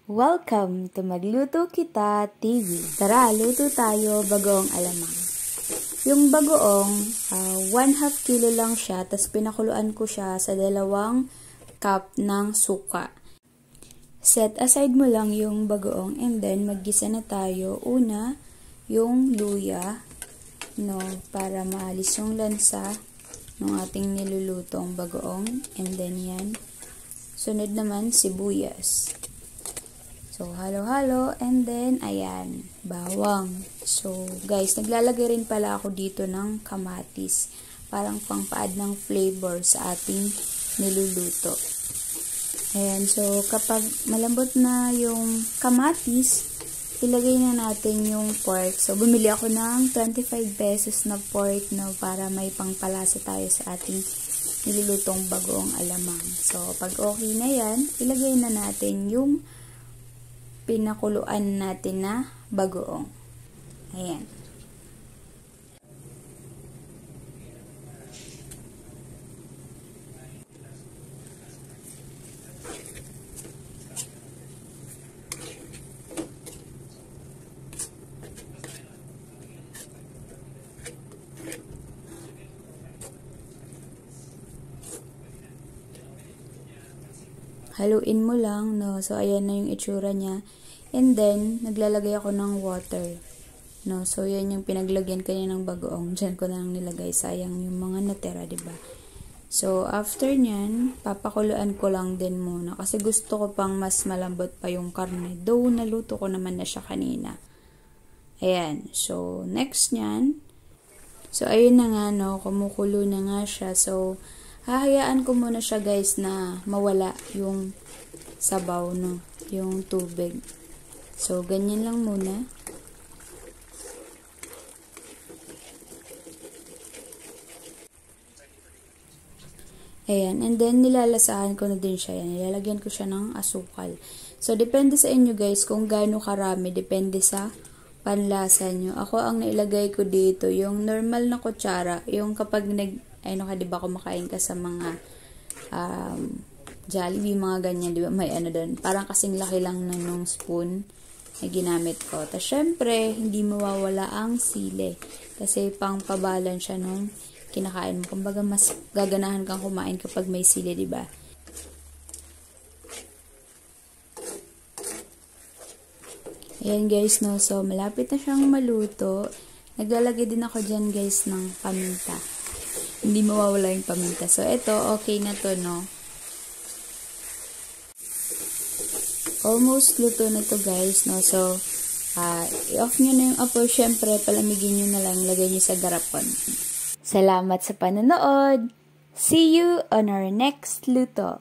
Welcome to Magluto Kita TV. Tara, luto tayo bagoong alamang. Yung bagoong, 1/2 kilo lang siya, tas pinakuluan ko siya sa 2 cup ng suka. Set aside mo lang yung bagoong and then maggisa na tayo. Una, yung luya, para maalis yung lansa ng ating nilulutong bagoong. And then yan. Sunod naman, sibuyas. So, halo-halo, and then, ayan, bawang. So, guys, naglalagay rin pala ako dito ng kamatis. Parang pangpaad ng flavor sa ating niluluto. Ayan, so, kapag malambot na yung kamatis, ilagay na natin yung pork. So, bumili ako ng 25 pesos na pork, para may pangpalasa tayo sa ating nilulutong bagoong alamang. So, pag okay na yan, ilagay na natin yung pinakuluan natin na bagoong. Ayan. Haluin mo lang, So, ayan na yung itsura niya. And then, naglalagay ako ng water. So, yan yung pinaglagyan kanina ng bagoong. Diyan ko na lang nilagay. Sayang yung mga natira, diba? So, after nyan, papakuluan ko lang din muna. Kasi gusto ko pang mas malambot pa yung karne. Though, naluto ko naman na siya kanina. Ayan. So, next nyan. So, ayun na nga, kumukulo na nga siya. So, hahayaan ko muna siya, guys, na mawala yung sabaw, yung tubig. So, ganyan lang muna. Ayan. And then, nilalasahan ko na din siya. Yan. Nilalagyan ko siya ng asukal. So, depende sa inyo, guys, kung gaano karami. Depende sa panlasa nyo. Ako, ang nailagay ko dito, yung normal na kutsara, yung kapag diba, kumakain ka sa mga Jollibee, mga ganyan, diba, may doon. Parang kasing laki lang nung spoon na ginamit ko. Tapos, syempre, hindi mawawala ang sili. Kasi, pang pabalance siya nung kinakain mo. Kumbaga, mas gaganahan kang kumain kapag may sili, diba? Ayan, guys, So, malapit na siyang maluto. Naglalagay din ako dyan, guys, ng paminta. Hindi mawawala yung paminta. So, ito, okay na to, Almost luto na to, guys, So, i-off nyo na yung apoy. Syempre, palamigin nyo na lang. Lagay nyo sa garapon. Salamat sa panonood. See you on our next luto.